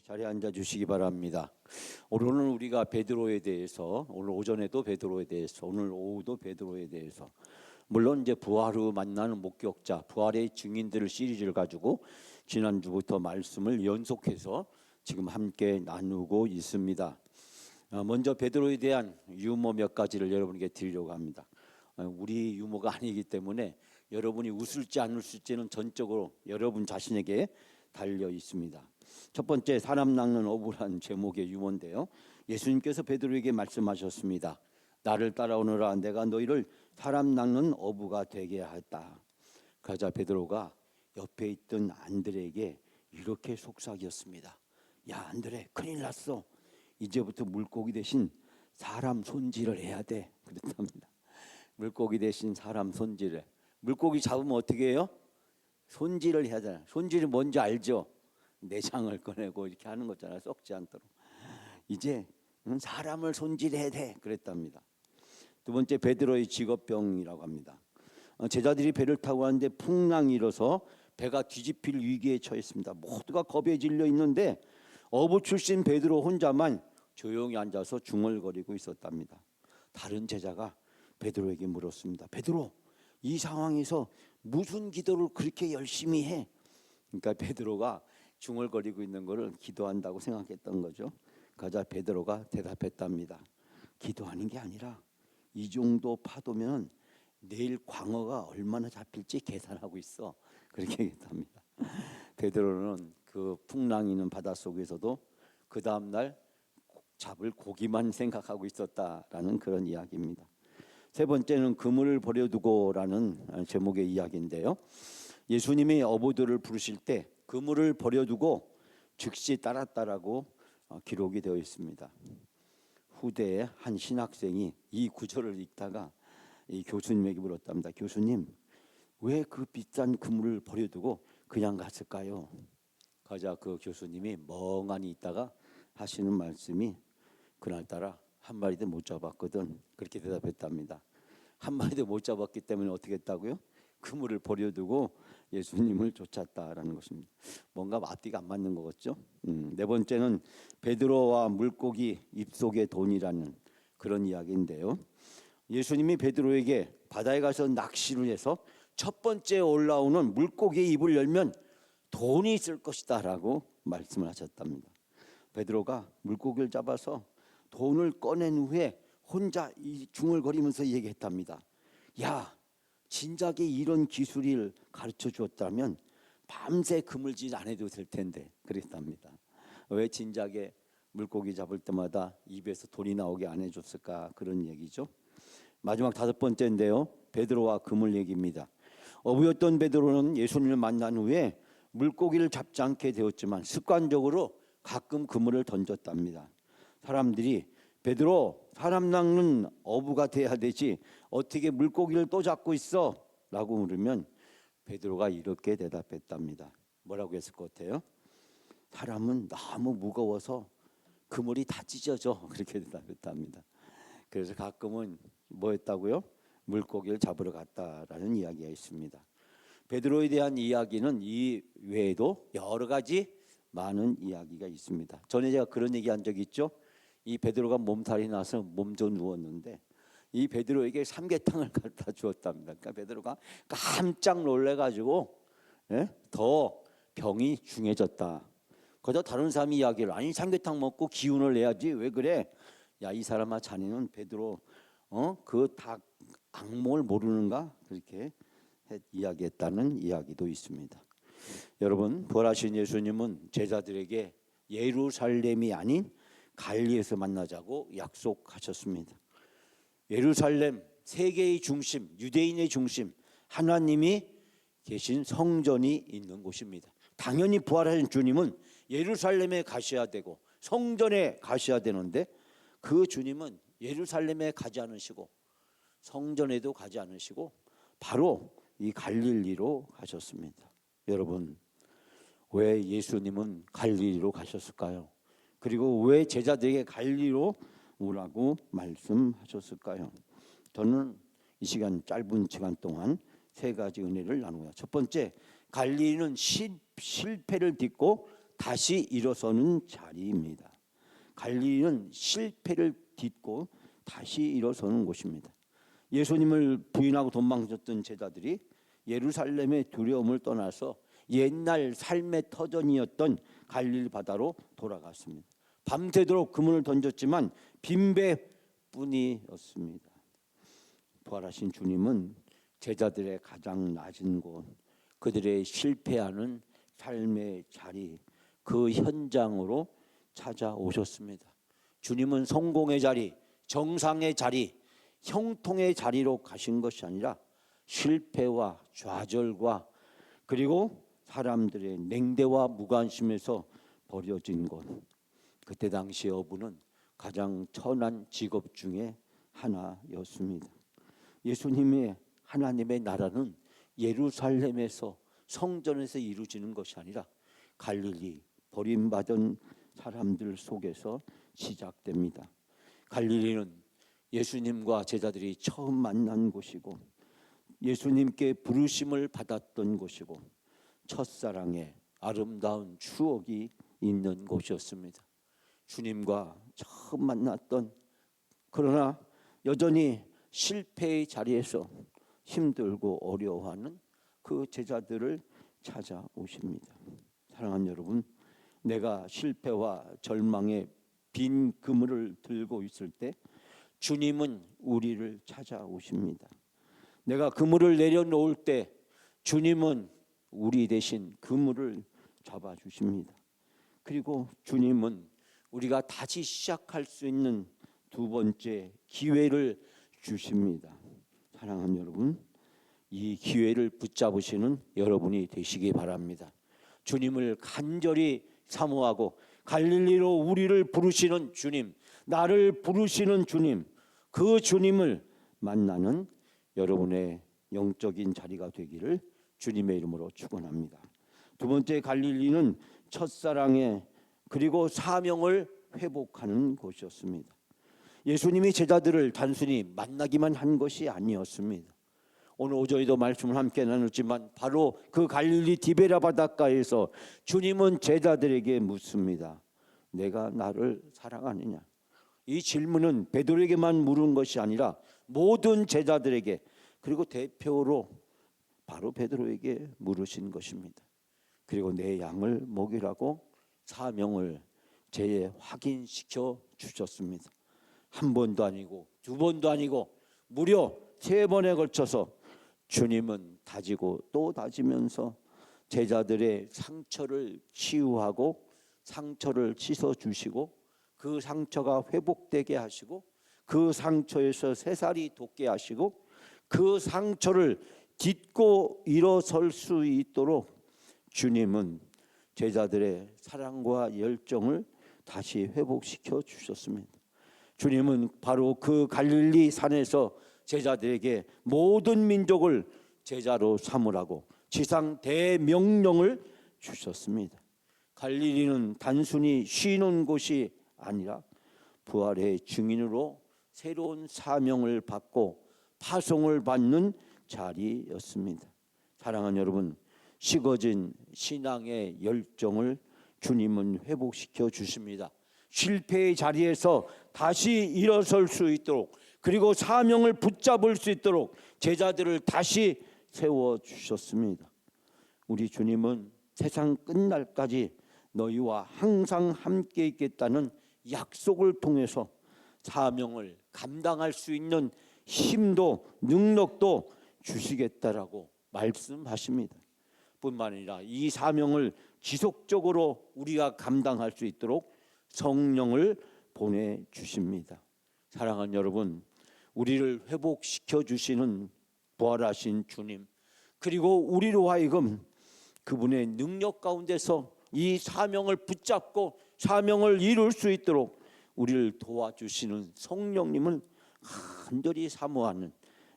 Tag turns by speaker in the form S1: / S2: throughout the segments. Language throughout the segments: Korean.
S1: 자리에 앉아 주시기 바랍니다. 오늘은 우리가 베드로에 대해서, 오늘 오전에도 베드로에 대해서, 오늘 오후도 베드로에 대해서, 물론 이제 부활 후 만나는 목격자, 부활의 증인들을 시리즈를 가지고 지난주부터 말씀을 연속해서 지금 함께 나누고 있습니다. 먼저 베드로에 대한 유머 몇 가지를 여러분에게 드리려고 합니다. 우리 유머가 아니기 때문에 여러분이 웃을지 안 웃을지는 전적으로 여러분 자신에게 달려 있습니다. 첫 번째, 사람 낚는 어부란 제목의 유머인데요. 예수님께서 베드로에게 말씀하셨습니다. 나를 따라오너라, 내가 너희를 사람 낚는 어부가 되게 하였다. 그러자 베드로가 옆에 있던 안드레에게 이렇게 속삭였습니다. 야, 안드레, 큰일 났어. 이제부터 물고기 대신 사람 손질을 해야 돼. 그랬답니다. 물고기 대신 사람 손질을. 물고기 잡으면 어떻게 해요? 손질을 해야 되잖아요. 손질이 뭔지 알죠? 내장을 꺼내고 이렇게 하는 거잖아요. 썩지 않도록. 이제 사람을 손질해야 돼. 그랬답니다. 두 번째, 베드로의 직업병이라고 합니다. 제자들이 배를 타고 왔는데 풍랑이 일어서 배가 뒤집힐 위기에 처했습니다. 모두가 겁에 질려 있는데 어부 출신 베드로 혼자만 조용히 앉아서 중얼거리고 있었답니다. 다른 제자가 베드로에게 물었습니다. 베드로, 이 상황에서 무슨 기도를 그렇게 열심히 해? 그러니까 베드로가 중얼거리고 있는 것을 기도한다고 생각했던 거죠. 그러자 베드로가 대답했답니다. 기도하는 게 아니라 이 정도 파도면 내일 광어가 얼마나 잡힐지 계산하고 있어. 그렇게 얘기합니다. 베드로는 그 풍랑이 있는 바닷속에서도 그 다음날 잡을 고기만 생각하고 있었다라는 그런 이야기입니다. 세 번째는 그물을 버려두고라는 제목의 이야기인데요. 예수님이 어부들을 부르실 때 그물을 버려두고 즉시 따랐다라고 기록이 되어 있습니다. 후대의 한 신학생이 이 구절을 읽다가 이 교수님에게 물었답니다. 교수님, 왜 그 비싼 그물을 버려두고 그냥 갔을까요? 그러자 그 교수님이 멍하니 있다가 하시는 말씀이 그날따라 한 마리도 못 잡았거든. 그렇게 대답했답니다. 한 마리도 못 잡았기 때문에 어떻게 했다고요? 그물을 버려두고 예수님을 쫓았다라는 것입니다. 뭔가 앞뒤가 안 맞는 거겠죠. 네 번째는 베드로와 물고기 입속의 돈이라는 그런 이야기인데요. 예수님이 베드로에게 바다에 가서 낚시를 해서 첫 번째 올라오는 물고기의 입을 열면 돈이 있을 것이다 라고 말씀을 하셨답니다. 베드로가 물고기를 잡아서 돈을 꺼낸 후에 혼자 중얼거리면서 얘기했답니다. 야, 진작에 이런 기술을 가르쳐 주었다면 밤새 그물질 안 해도 될 텐데. 그랬답니다. 왜 진작에 물고기 잡을 때마다 입에서 돈이 나오게 안 해줬을까, 그런 얘기죠. 마지막 다섯 번째인데요, 베드로와 그물 얘기입니다. 어부였던 베드로는 예수님을 만난 후에 물고기를 잡지 않게 되었지만 습관적으로 가끔 그물을 던졌답니다. 사람들이 베드로, 사람 낚는 어부가 돼야 되지 어떻게 물고기를 또 잡고 있어? 라고 물으면 베드로가 이렇게 대답했답니다. 뭐라고 했을 것 같아요? 사람은 너무 무거워서 그물이 다 찢어져. 그렇게 대답했답니다. 그래서 가끔은 뭐 했다고요? 물고기를 잡으러 갔다라는 이야기가 있습니다. 베드로에 대한 이야기는 이 외에도 여러 가지 많은 이야기가 있습니다. 전에 제가 그런 얘기한 적이 있죠. 이 베드로가 몸살이 나서 몸져 누웠는데 이 베드로에게 삼계탕을 갖다 주었답니다. 그러니까 베드로가 깜짝 놀래가지고 더 병이 중해졌다. 그러자 다른 사람이 이야기를, 아니 삼계탕 먹고 기운을 내야지 왜 그래? 야, 이 사람아, 자네는 베드로 그 다 악몽을 모르는가? 그렇게 이야기했다는 이야기도 있습니다. 여러분, 부활하신 예수님은 제자들에게 예루살렘이 아닌 갈리에서 만나자고 약속하셨습니다. 예루살렘, 세계의 중심, 유대인의 중심, 하나님이 계신 성전이 있는 곳입니다. 당연히 부활하신 주님은 예루살렘에 가셔야 되고 성전에 가셔야 되는데 그 주님은 예루살렘에 가지 않으시고 성전에도 가지 않으시고 바로 이 갈릴리로 가셨습니다. 여러분, 왜 예수님은 갈릴리로 가셨을까요? 그리고 왜 제자들에게 갈릴리로 오라고 말씀하셨을까요? 저는 이 시간, 짧은 시간 동안 세 가지 은혜를 나누고요. 첫 번째, 갈릴리는 실패를 딛고 다시 일어서는 자리입니다. 갈릴리는 실패를 딛고 다시 일어서는 곳입니다. 예수님을 부인하고 도망쳤던 제자들이 예루살렘의 두려움을 떠나서 옛날 삶의 터전이었던 갈릴리 바다로 돌아갔습니다. 밤새도록 그물을 던졌지만 빈배뿐이었습니다. 부활하신 주님은 제자들의 가장 낮은 곳, 그들의 실패하는 삶의 자리, 그 현장으로 찾아오셨습니다. 주님은 성공의 자리, 정상의 자리, 형통의 자리로 가신 것이 아니라 실패와 좌절과 그리고 사람들의 냉대와 무관심에서 버려진 곳. 그때 당시 어부는 가장 천한 직업 중에 하나였습니다. 예수님의 하나님의 나라는 예루살렘에서 성전에서 이루어지는 것이 아니라 갈릴리 버림받은 사람들 속에서 시작됩니다. 갈릴리는 예수님과 제자들이 처음 만난 곳이고 예수님께 부르심을 받았던 곳이고 첫사랑의 아름다운 추억이 있는 곳이었습니다. 주님과 처음 만났던, 그러나 여전히 실패의 자리에서 힘들고 어려워하는 그 제자들을 찾아오십니다. 사랑하는 여러분, 내가 실패와 절망의 빈 그물을 들고 있을 때 주님은 우리를 찾아오십니다. 내가 그물을 내려놓을 때 주님은 우리 대신 그물을 잡아주십니다. 그리고 주님은 우리가 다시 시작할 수 있는 두 번째 기회를 주십니다. 사랑하는 여러분, 이 기회를 붙잡으시는 여러분이 되시기 바랍니다. 주님을 간절히 사모하고 갈릴리로 우리를 부르시는 주님, 나를 부르시는 주님, 그 주님을 만나는 여러분의 영적인 자리가 되기를 주님의 이름으로 축원합니다. 두 번째 갈릴리는 첫사랑의 그리고 사명을 회복하는 곳이었습니다. 예수님이 제자들을 단순히 만나기만 한 것이 아니었습니다. 오늘 오전에도 말씀을 함께 나눴지만 바로 그 갈릴리 디베라 바닷가에서 주님은 제자들에게 묻습니다. 내가 나를 사랑하느냐? 이 질문은 베드로에게만 물은 것이 아니라 모든 제자들에게, 그리고 대표로 바로 베드로에게 물으신 것입니다. 그리고 내 양을 먹이라고 사명을 재확인시켜 주셨습니다. 한 번도 아니고 두 번도 아니고 무려 세 번에 걸쳐서 주님은 다지고 또 다지면서 제자들의 상처를 치유하고 상처를 씻어주시고 그 상처가 회복되게 하시고 그 상처에서 새살이 돋게 하시고 그 상처를 딛고 일어설 수 있도록 주님은 제자들의 사랑과 열정을 다시 회복시켜 주셨습니다. 주님은 바로 그 갈릴리 산에서 제자들에게 모든 민족을 제자로 삼으라고 지상 대명령을 주셨습니다. 갈릴리는 단순히 쉬는 곳이 아니라 부활의 증인으로 새로운 사명을 받고 파송을 받는 자리였습니다. 사랑하는 여러분, 식어진 신앙의 열정을 주님은 회복시켜 주십니다. 실패의 자리에서 다시 일어설 수 있도록, 그리고 사명을 붙잡을 수 있도록 제자들을 다시 세워주셨습니다. 우리 주님은 세상 끝날까지 너희와 항상 함께 있겠다는 약속을 통해서 사명을 감당할 수 있는 힘도 능력도 주시겠다라고 말씀하십니다. 뿐만 아니라 이 사명을 지속적으로 우리가 감당할 수 있도록 성령을 보내주십니다. 사랑하는 여러분, 우리를 회복시켜 주시는 부활하신 주님, 그리고 우리로 하여금 그분의 능력 가운데서 이 사명을 붙잡고 사명을 이룰 수 있도록 우리를 도와주시는 성령님을 간절히 사모하는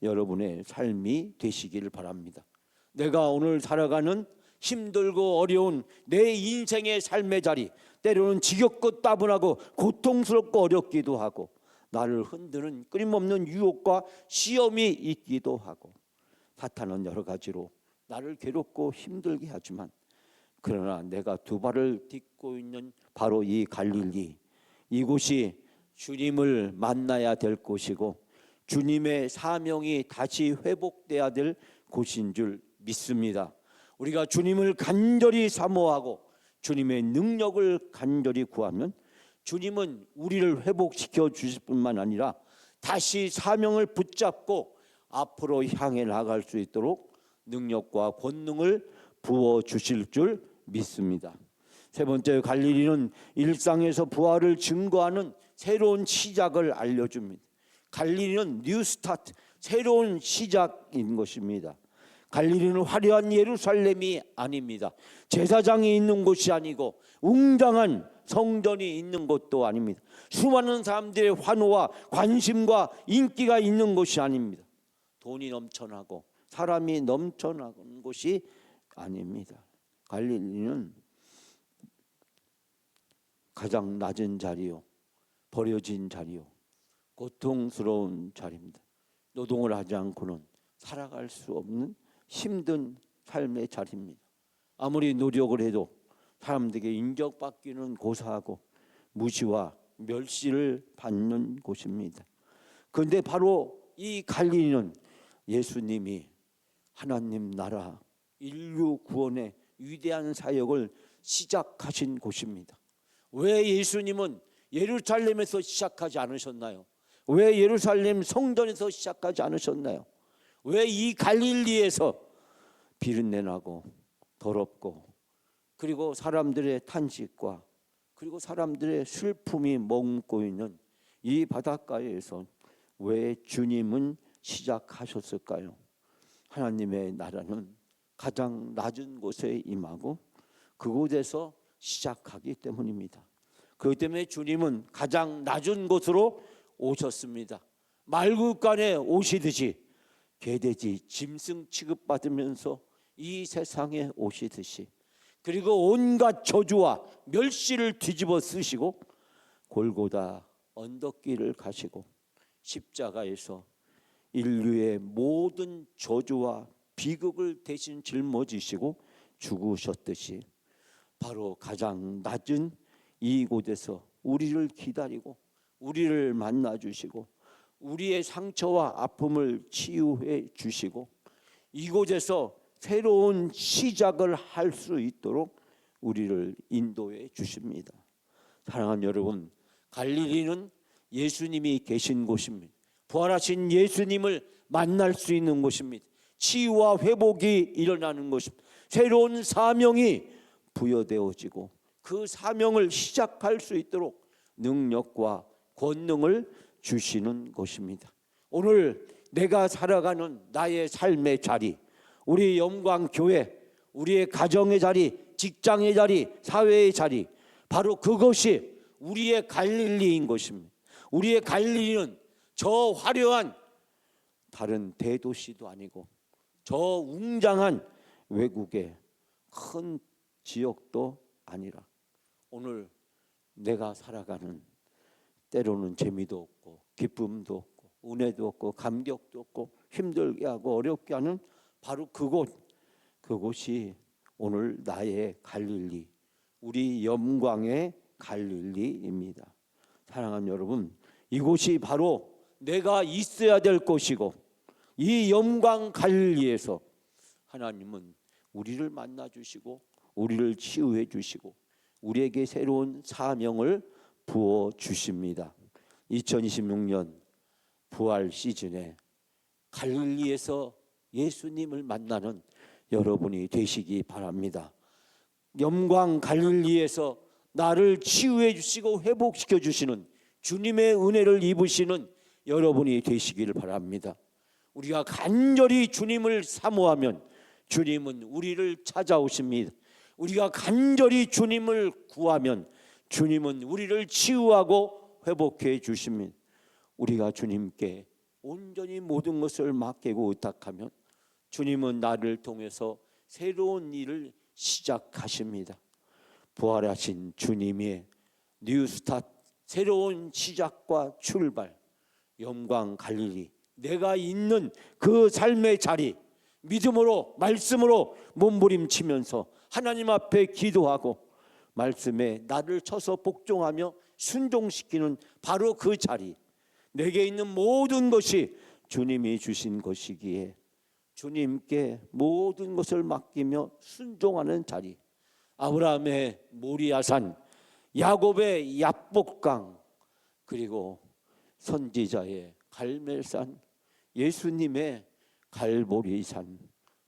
S1: 여러분의 삶이 되시기를 바랍니다. 내가 오늘 살아가는 힘들고 어려운 내 인생의 삶의 자리, 때로는 지겹고 따분하고 고통스럽고 어렵기도 하고 나를 흔드는 끊임없는 유혹과 시험이 있기도 하고 사탄은 여러 가지로 나를 괴롭고 힘들게 하지만 그러나 내가 두 발을 딛고 있는 바로 이 갈릴리, 이곳이 주님을 만나야 될 곳이고 주님의 사명이 다시 회복돼야 될 곳인 줄 믿습니다. 우리가 주님을 간절히 사모하고 주님의 능력을 간절히 구하면 주님은 우리를 회복시켜 주실 뿐만 아니라 다시 사명을 붙잡고 앞으로 향해 나갈 수 있도록 능력과 권능을 부어 주실 줄 믿습니다. 세 번째, 갈릴리는 일상에서 부활을 증거하는 새로운 시작을 알려줍니다. 갈릴리는 뉴 스타트, 새로운 시작인 것입니다. 갈릴리는 화려한 예루살렘이 아닙니다. 제사장이 있는 곳이 아니고 웅장한 성전이 있는 곳도 아닙니다. 수많은 사람들의 환호와 관심과 인기가 있는 곳이 아닙니다. 돈이 넘쳐나고 사람이 넘쳐나는 곳이 아닙니다. 갈릴리는 가장 낮은 자리요, 버려진 자리요, 고통스러운 자리입니다. 노동을 하지 않고는 살아갈 수 없는 힘든 삶의 자리입니다. 아무리 노력을 해도 사람들에게 인정받기는 고사하고 무시와 멸시를 받는 곳입니다. 그런데 바로 이 갈릴리는 예수님이 하나님 나라 인류 구원의 위대한 사역을 시작하신 곳입니다. 왜 예수님은 예루살렘에서 시작하지 않으셨나요? 왜 예루살렘 성전에서 시작하지 않으셨나요? 왜 이 갈릴리에서 비린내나고 더럽고 그리고 사람들의 탄식과 그리고 사람들의 슬픔이 머금고 있는 이 바닷가에서 왜 주님은 시작하셨을까요? 하나님의 나라는 가장 낮은 곳에 임하고 그곳에서 시작하기 때문입니다. 그렇기 때문에 주님은 가장 낮은 곳으로 오셨습니다. 말구간에 오시듯이 개돼지 짐승 취급받으면서 이 세상에 오시듯이, 그리고 온갖 저주와 멸시를 뒤집어 쓰시고 골고다 언덕길을 가시고 십자가에서 인류의 모든 저주와 비극을 대신 짊어지시고 죽으셨듯이 바로 가장 낮은 이곳에서 우리를 기다리고 우리를 만나 주시고 우리의 상처와 아픔을 치유해 주시고 이곳에서 새로운 시작을 할 수 있도록 우리를 인도해 주십니다. 사랑하는 여러분, 갈릴리는 예수님이 계신 곳입니다. 부활하신 예수님을 만날 수 있는 곳입니다. 치유와 회복이 일어나는 곳입니다. 새로운 사명이 부여되어지고 그 사명을 시작할 수 있도록 능력과 권능을 주시는 곳입니다. 오늘 내가 살아가는 나의 삶의 자리, 우리 영광교회, 우리의 가정의 자리, 직장의 자리, 사회의 자리, 바로 그것이 우리의 갈릴리인 것입니다. 우리의 갈릴리는 저 화려한 다른 대도시도 아니고 저 웅장한 외국의 큰 지역도 아니라 오늘 내가 살아가는 때로는 재미도 없고 기쁨도 없고 은혜도 없고 감격도 없고 힘들게 하고 어렵게 하는 바로 그곳이 오늘 나의 갈릴리, 우리 영광의 갈릴리입니다. 사랑하는 여러분, 이곳이 바로 내가 있어야 될 곳이고 이 영광 갈릴리에서 하나님은 우리를 만나 주시고 우리를 치유해 주시고 우리에게 새로운 사명을 부어 주십니다. 2026년 부활 시즌에 갈릴리에서 예수님을 만나는 여러분이 되시기 바랍니다. 영광 갈릴리에서 나를 치유해 주시고 회복시켜 주시는 주님의 은혜를 입으시는 여러분이 되시기를 바랍니다. 우리가 간절히 주님을 사모하면 주님은 우리를 찾아오십니다. 우리가 간절히 주님을 구하면 주님은 우리를 치유하고 회복해 주십니다. 우리가 주님께 온전히 모든 것을 맡기고 의탁하면 주님은 나를 통해서 새로운 일을 시작하십니다. 부활하신 주님의 뉴 스타트, 새로운 시작과 출발, 영광 갈릴리, 내가 있는 그 삶의 자리, 믿음으로 말씀으로 몸부림치면서 하나님 앞에 기도하고 말씀에 나를 쳐서 복종하며 순종시키는 바로 그 자리, 내게 있는 모든 것이 주님이 주신 것이기에 주님께 모든 것을 맡기며 순종하는 자리, 아브라함의 모리아산, 야곱의 야복강, 그리고 선지자의 갈멜산, 예수님의 갈보리산,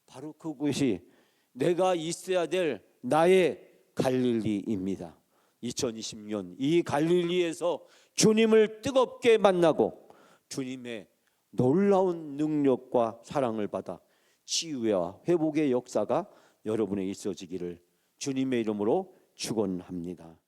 S1: 바로 그곳이 내가 있어야 될 나의 갈릴리입니다. 2020년 이 갈릴리에서 주님을 뜨겁게 만나고 주님의 놀라운 능력과 사랑을 받아 치유와 회복의 역사가 여러분에 있어지기를 주님의 이름으로 축원합니다.